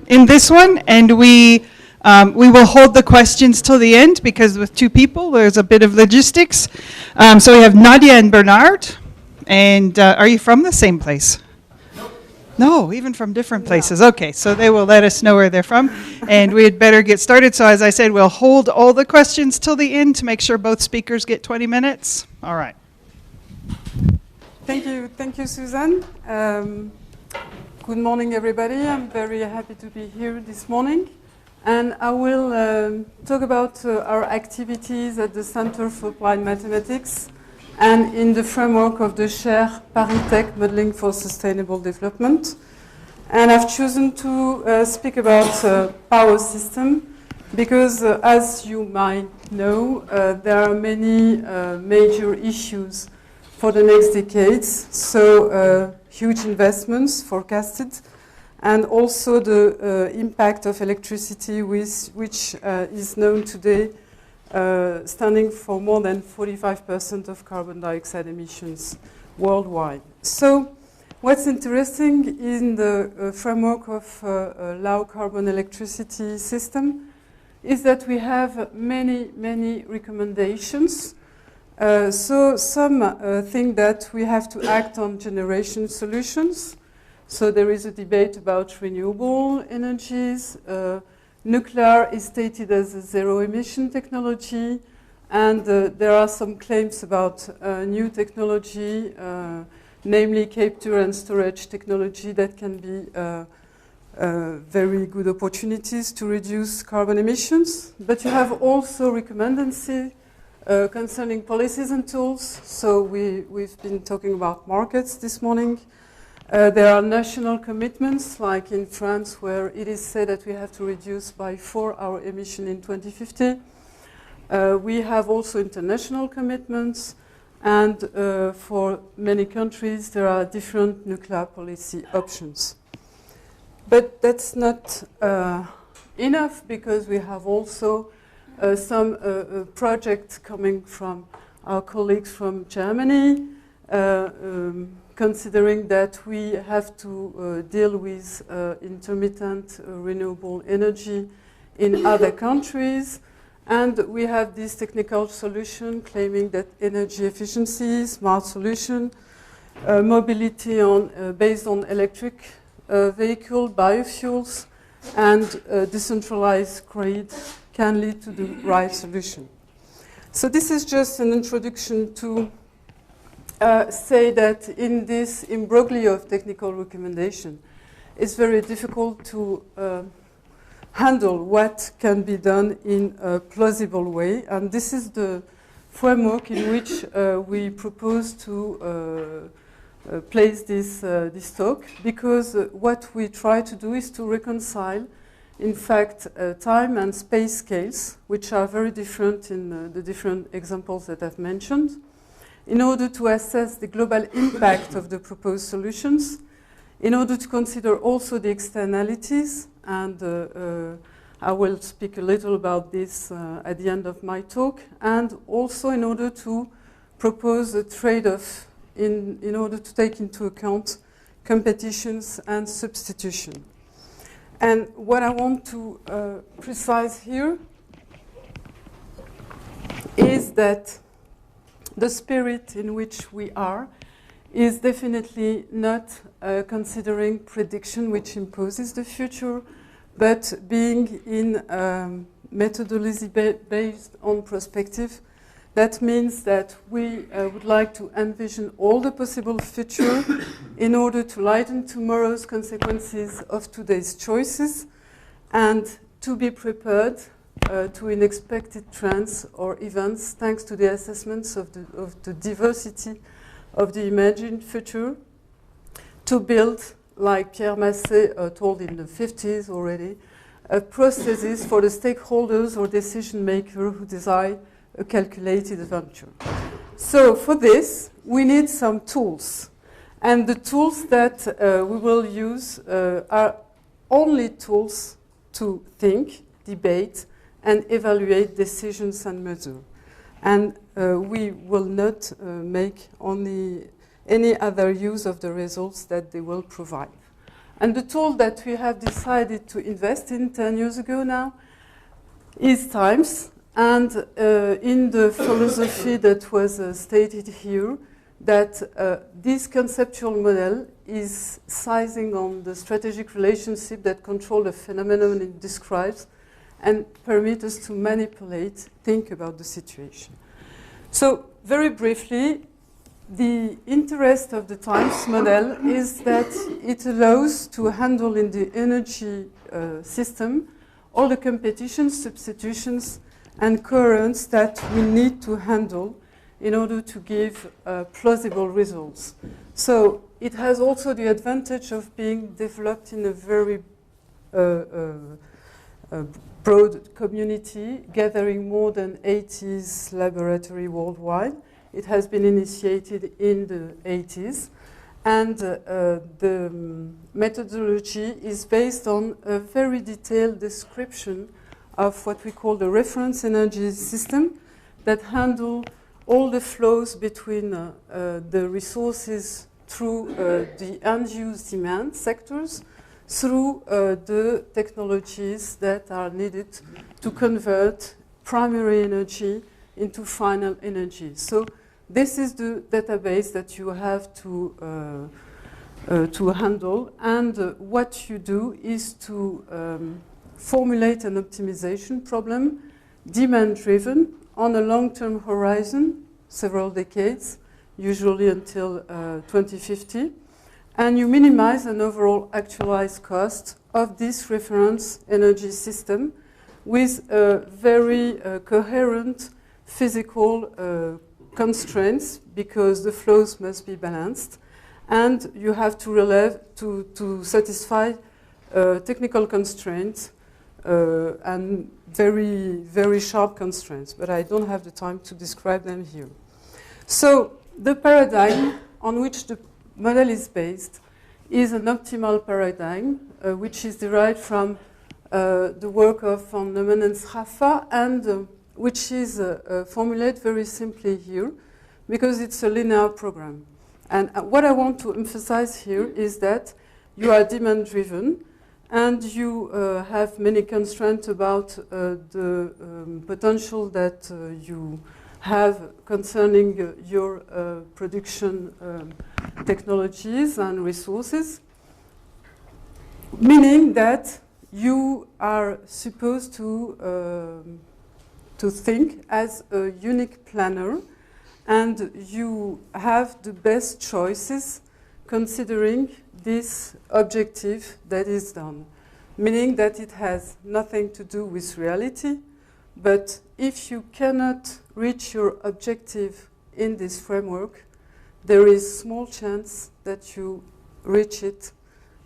in this one, and we will hold the questions till the end because with two people, there's a bit of logistics. So we have Nadia and Bernard, and are you from the same place? No, even from different places. Okay, so they will let us know where they're from, and we had better get started. So as I said, we'll hold all the questions till the end to make sure both speakers get 20 minutes. All right. Thank you, Susan. Good morning, everybody. I'm very happy to be here this morning, and I will talk about our activities at the Center for Applied Mathematics and in the framework of the Chair Paris Tech Modeling for Sustainable Development. And I've chosen to speak about power system because, as you might know, there are many major issues for the next decades. So huge investments forecasted, and also the impact of electricity, which is known today standing for more than 45% of carbon dioxide emissions worldwide. So what's interesting in the framework of a low carbon electricity system is that we have many recommendations. So some think that we have to act on generation solutions. So there is a debate about renewable energies. Nuclear is stated as a zero-emission technology, and there are some claims about new technology, namely capture and storage technology that can be very good opportunities to reduce carbon emissions. But you have also recommendations concerning policies and tools. So we've been talking about markets this morning. There are national commitments, like in France, where it is said that we have to reduce by 4 our emission in 2050. We have also international commitments, and for many countries, there are different nuclear policy options. But that's not enough, because we have also some projects coming from our colleagues from Germany, considering that we have to deal with intermittent renewable energy in other countries. And we have this technical solution claiming that energy efficiency, smart solution, mobility based on electric vehicle, biofuels, and decentralized grid can lead to the right solution. So this is just an introduction to say that in this imbroglio of technical recommendation, it's very difficult to handle what can be done in a plausible way. And this is the framework in which we propose to place this talk, because what we try to do is to reconcile, in fact, time and space scales, which are very different in the different examples that I've mentioned, in order to assess the global impact of the proposed solutions, in order to consider also the externalities, and I will speak a little about this at the end of my talk, and also in order to propose a trade-off in order to take into account competitions and substitution. And what I want to precise here is that the spirit in which we are is definitely not considering prediction which imposes the future, but being in methodology based on perspective. That means that we would like to envision all the possible future in order to lighten tomorrow's consequences of today's choices, and to be prepared to unexpected trends or events thanks to the assessments of the diversity of the imagined future, to build, like Pierre Massé told in the 50s already, processes for the stakeholders or decision makers who desire a calculated adventure. So for this, we need some tools. And the tools that we will use are only tools to think, debate, and evaluate decisions and measures. And we will not make only any other use of the results that they will provide. And the tool that we have decided to invest in 10 years ago now is TIMES. And in the philosophy that was stated here, that this conceptual model is sizing on the strategic relationship that control the phenomenon it describes and permit us to manipulate, think about the situation. So very briefly, the interest of the TIMES model is that it allows to handle in the energy system all the competitions, substitutions, and currents that we need to handle in order to give plausible results. So it has also the advantage of being developed in a very broad community, gathering more than 80 laboratories worldwide. It has been initiated in the 80s. And the methodology is based on a very detailed description of what we call the reference energy system that handle all the flows between the resources through the end-use demand sectors, through the technologies that are needed to convert primary energy into final energy. So this is the database that you have to handle, and what you do is to formulate an optimization problem, demand-driven, on a long-term horizon, several decades, usually until 2050, and you minimize an overall actualized cost of this reference energy system with very coherent physical constraints, because the flows must be balanced, and you have to satisfy technical constraints and very, very sharp constraints, but I don't have the time to describe them here. So the paradigm on which the model is based is an optimal paradigm, which is derived from the work of Van Neumann and Schaffer, and which is formulated very simply here, because it's a linear program. And what I want to emphasize here is that you are demand-driven, and you have many constraints about the potential that you have concerning your production technologies and resources, meaning that you are supposed to think as a unique planner, and you have the best choices considering this objective that is done, meaning that it has nothing to do with reality, but if you cannot reach your objective in this framework, there is small chance that you reach it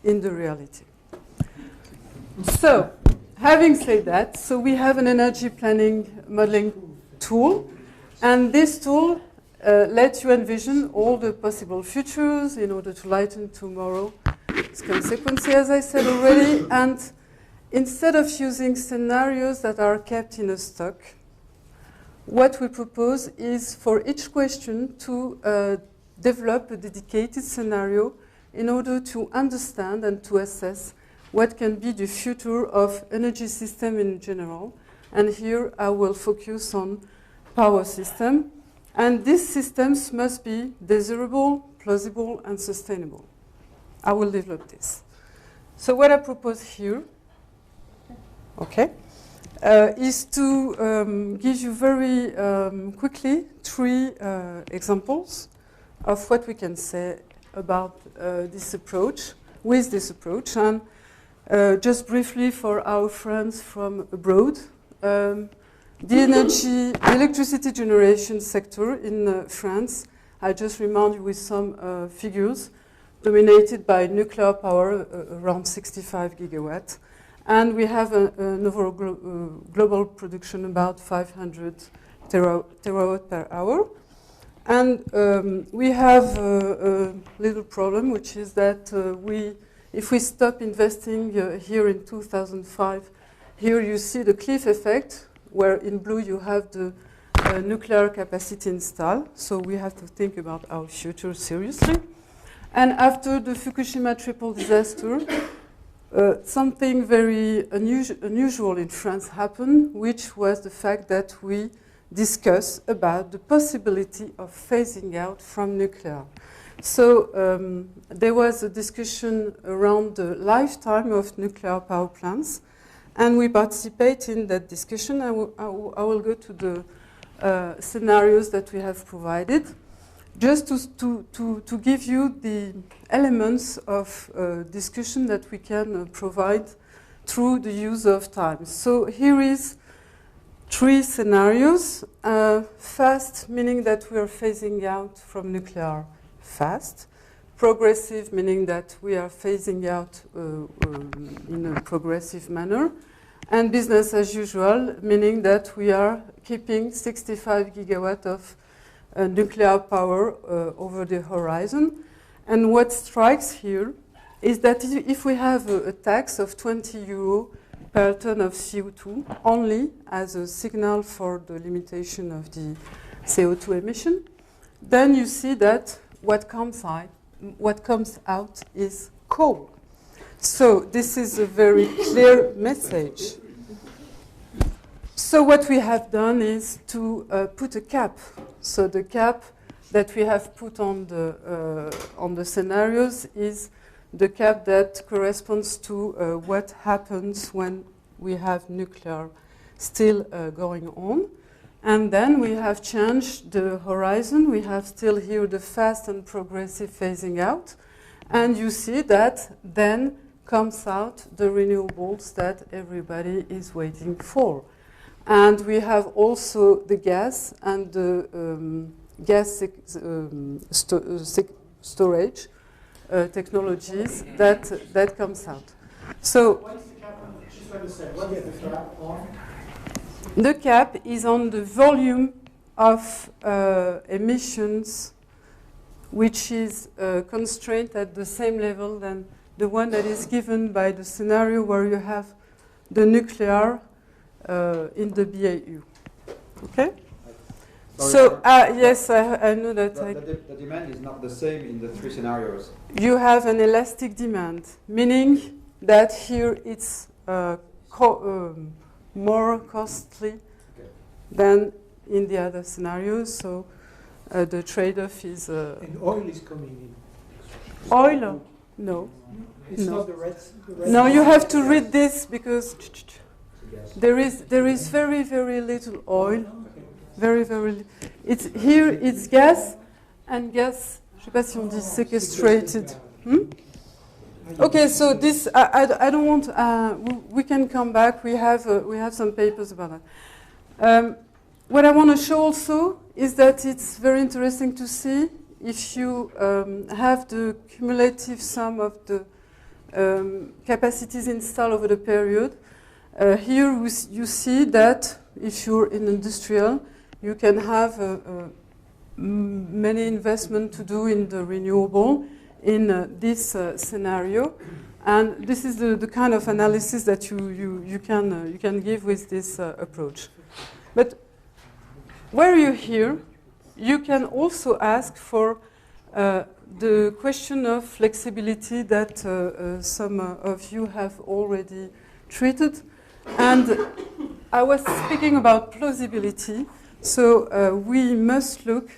in the reality. So, having said that, so we have an energy planning modeling tool, and this tool lets you envision all the possible futures in order to lighten tomorrow's consequences, as I said already, and instead of using scenarios that are kept in a stock, what we propose is for each question to develop a dedicated scenario in order to understand and to assess what can be the future of energy system in general. And here I will focus on power system. And these systems must be desirable, plausible, and sustainable. I will develop this. So what I propose here, is to give you very quickly 3 examples of what we can say about this approach, with this approach. And just briefly for our friends from abroad, the electricity generation sector in France, I just remind you with some figures, dominated by nuclear power, around 65 gigawatts. And we have an overall global production about 500 terawatt per hour. And we have a little problem, which is that if we stop investing here in 2005, here you see the cliff effect, where in blue you have the nuclear capacity installed. So we have to think about our future seriously. And after the Fukushima triple disaster, something very unusual in France happened, which was the fact that we discussed about the possibility of phasing out from nuclear. So there was a discussion around the lifetime of nuclear power plants, and we participate in that discussion. I will go to the scenarios that we have provided, just to give you the elements of discussion that we can provide through the use of time. So here is 3 scenarios. Fast, meaning that we are phasing out from nuclear fast. Progressive, meaning that we are phasing out in a progressive manner. And business as usual, meaning that we are keeping 65 gigawatt of nuclear power over the horizon. And what strikes here is that if we have a tax of 20 euro per ton of CO2 only as a signal for the limitation of the CO2 emission, then you see that what comes out is coal. So this is a very clear message. So what we have done is to put a cap. So the cap that we have put on the scenarios is the cap that corresponds to what happens when we have nuclear still going on. And then we have changed the horizon. We have still here the fast and progressive phasing out. And you see that then comes out the renewables that everybody is waiting for. And we have also the gas and the gas storage technologies that comes out. So what is the cap on? Just understand, what is the cap on? The cap is on the volume of emissions which is constrained at the same level than the one that is given by the scenario where you have the nuclear in the BAU. Okay? So, yes, I know that. The demand is not the same in the 3 scenarios. You have an elastic demand, meaning that here it's more costly than in the other scenarios. So the trade-off is... and oil is coming in. Oil? No. It's No. not the red. No, you have to read this because there is very, very little oil. Very, very. It's here. It's gas, and gas. Je sais pas si on dit sequestrated. Okay, so this I don't want. We can come back. We have some papers about that. What I want to show also is that it's very interesting to see if you have the cumulative sum of the capacities installed over the period. Here you see that if you're in industrial, you can have many investment to do in the renewable in this scenario, and this is the kind of analysis that you can give with this approach. But where you here, you can also ask for the question of flexibility that some of you have already treated, and I was speaking about plausibility. So we must look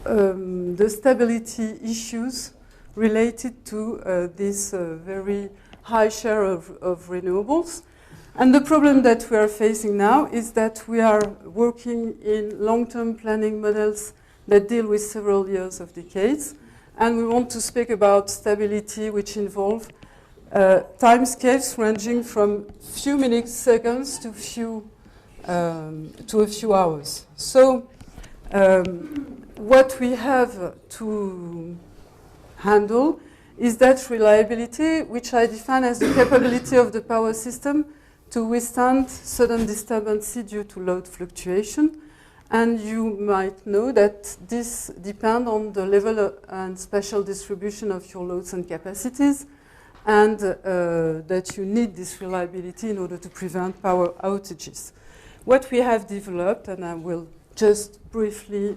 the stability issues related to this very high share of renewables. And the problem that we are facing now is that we are working in long-term planning models that deal with several years of decades. And we want to speak about stability, which involve timescales ranging from few milliseconds to a few hours. So what we have to handle is that reliability, which I define as the capability of the power system to withstand sudden disturbance due to load fluctuation. And you might know that this depends on the level and spatial distribution of your loads and capacities, and that you need this reliability in order to prevent power outages. What we have developed, and I will just briefly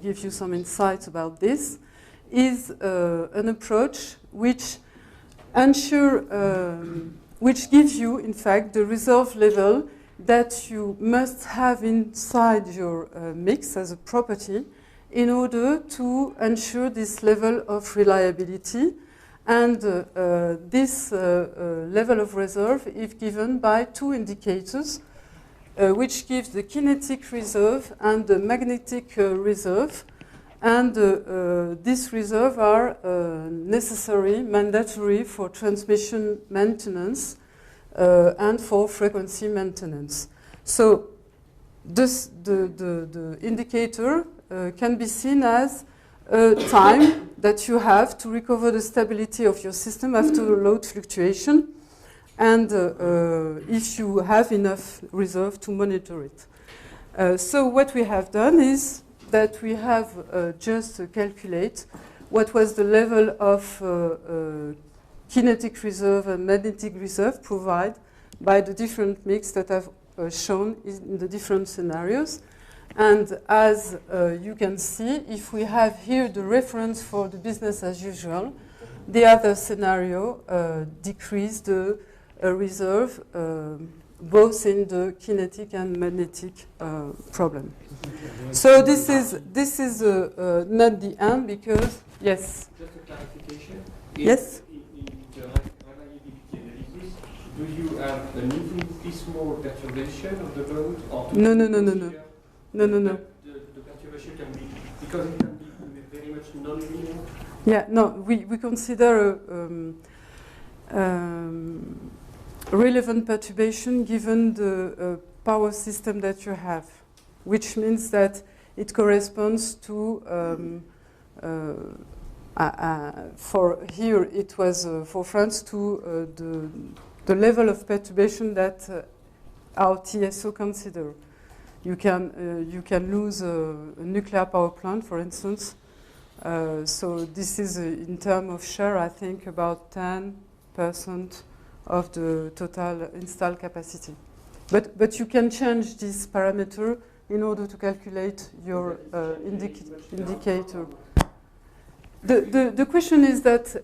give you some insights about this, is an approach which which gives you, in fact, the reserve level that you must have inside your mix as a property in order to ensure this level of reliability. And this level of reserve is given by two indicators, which gives the kinetic reserve and the magnetic reserve. And these reserves are necessary, mandatory for transmission maintenance and for frequency maintenance. So the indicator can be seen as a time that you have to recover the stability of your system after load fluctuation, and if you have enough reserve to monitor it. So what we have done is that we have just calculate what was the level of kinetic reserve and magnetic reserve provided by the different mix that I've shown in the different scenarios. And as you can see, if we have here the reference for the business as usual, the other scenario decreased the reserve both in the kinetic and magnetic problem. So this is not the end, because yes. Just a clarification. Yes. In the reliability analysis, do you have an infinitesimal perturbation of the load, or No. The perturbation can be, because it can be very much non-linear. Yeah, no, we consider relevant perturbation given the power system that you have, which means that it corresponds to, for here it was for France, to the level of perturbation that our TSO consider. You can lose a nuclear power plant, for instance. So this is in terms of share, I think about 10% of the total installed capacity. But you can change this parameter in order to calculate your indicator. The question is that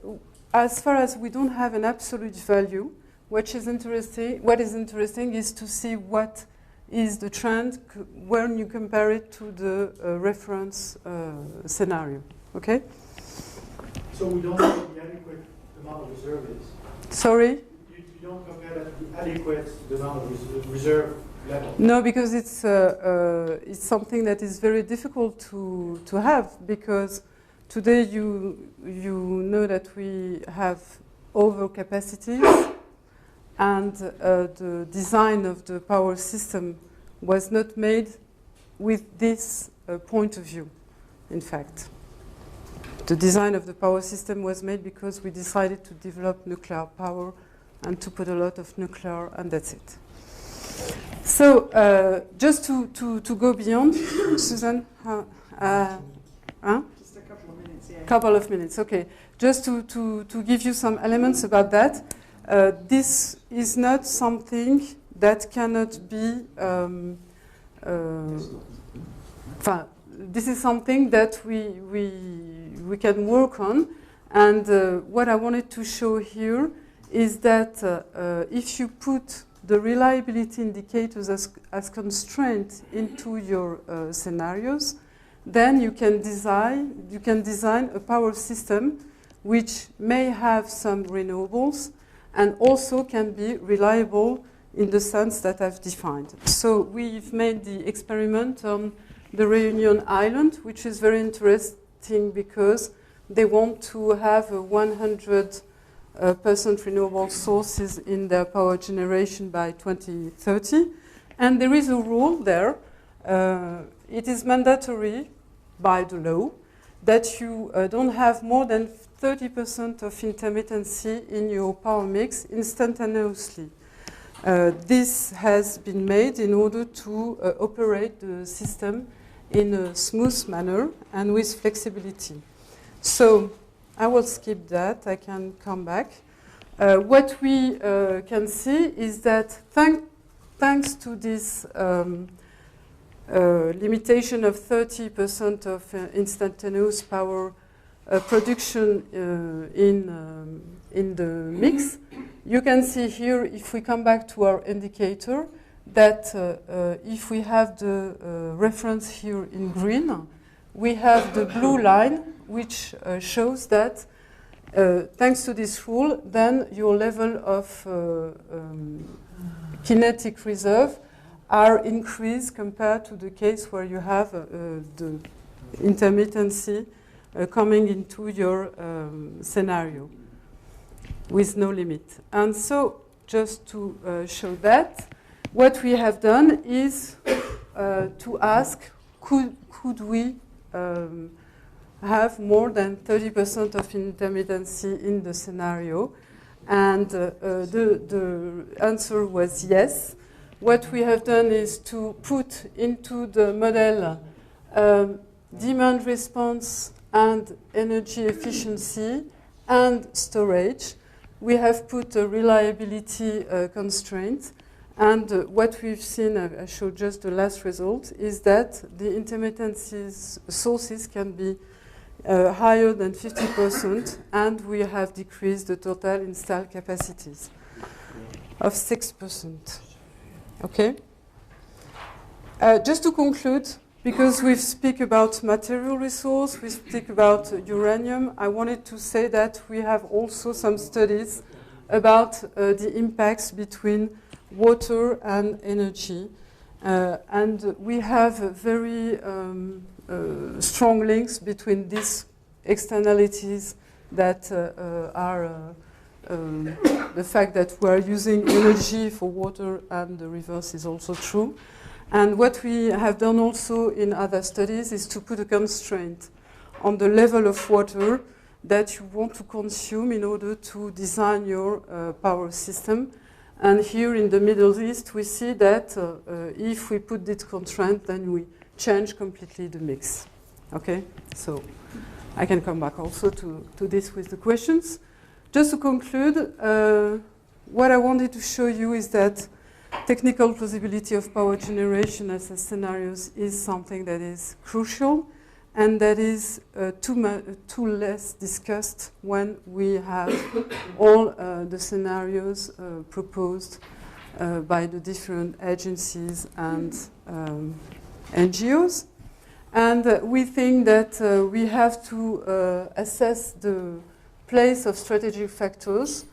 as far as we don't have an absolute value, what is interesting is to see what is the trend when you compare it to the reference scenario. Okay? So we don't know what the adequate amount of reserve is? Sorry? You don't compare that to the adequate amount of reserve level? No, because it's something that is very difficult to have, because today you know that we have overcapacities, and the design of the power system was not made with this point of view, in fact. The design of the power system was made because we decided to develop nuclear power and to put a lot of nuclear, and that's it. So just to go beyond, Susan, Just a couple of minutes, yeah. Couple of minutes, okay. Just to give you some elements about that. This is not something that cannot be. This is something that we can work on, and what I wanted to show here is that if you put the reliability indicators as constraint into your scenarios, then you can design a power system which may have some renewables and also can be reliable in the sense that I've defined. So we've made the experiment on the Réunion Island, which is very interesting because they want to have 100% renewable sources in their power generation by 2030. And there is a rule there. It is mandatory by the law that you don't have more than 30% of intermittency in your power mix instantaneously. This has been made in order to operate the system in a smooth manner and with flexibility. So I will skip that. I can come back. What we can see is that thanks to this limitation of 30% of instantaneous power production in the mix. You can see here, if we come back to our indicator, that if we have the reference here in green, we have the blue line, which shows that thanks to this rule, then your level of kinetic reserve are increased compared to the case where you have the intermittency coming into your scenario with no limit. And so, just to show that, what we have done is to ask, could we have more than 30% of intermittency in the scenario? And the answer was yes. What we have done is to put into the model demand response and energy efficiency and storage. We have put a reliability constraint. And what we've seen, I showed just the last result, is that the intermittency sources can be higher than 50%, and we have decreased the total installed capacities of 6%. Okay? Just to conclude, because we speak about material resource, we speak about uranium, I wanted to say that we have also some studies about the impacts between water and energy. And we have very strong links between these externalities that are the fact that we are using energy for water, and the reverse is also true. And what we have done also in other studies is to put a constraint on the level of water that you want to consume in order to design your power system. And here in the Middle East, we see that if we put this constraint, then we change completely the mix. Okay? So I can come back also to this with the questions. Just to conclude, what I wanted to show you is that technical plausibility of power generation as a scenarios is something that is crucial, and that is too less discussed when we have all the scenarios proposed by the different agencies and NGOs. And we think that we have to assess the place of strategic factors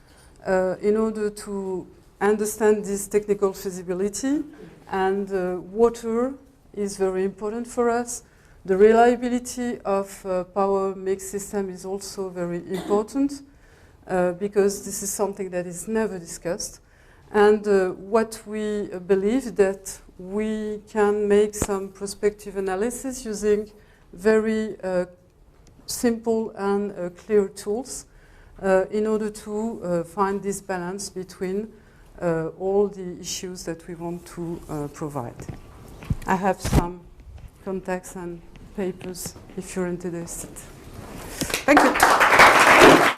in order to understand this technical feasibility. And water is very important for us. The reliability of power mix system is also very important because this is something that is never discussed. And what we believe that we can make some prospective analysis using very simple and clear tools in order to find this balance between all the issues that we want to provide. I have some contacts and papers if you're interested. Thank you.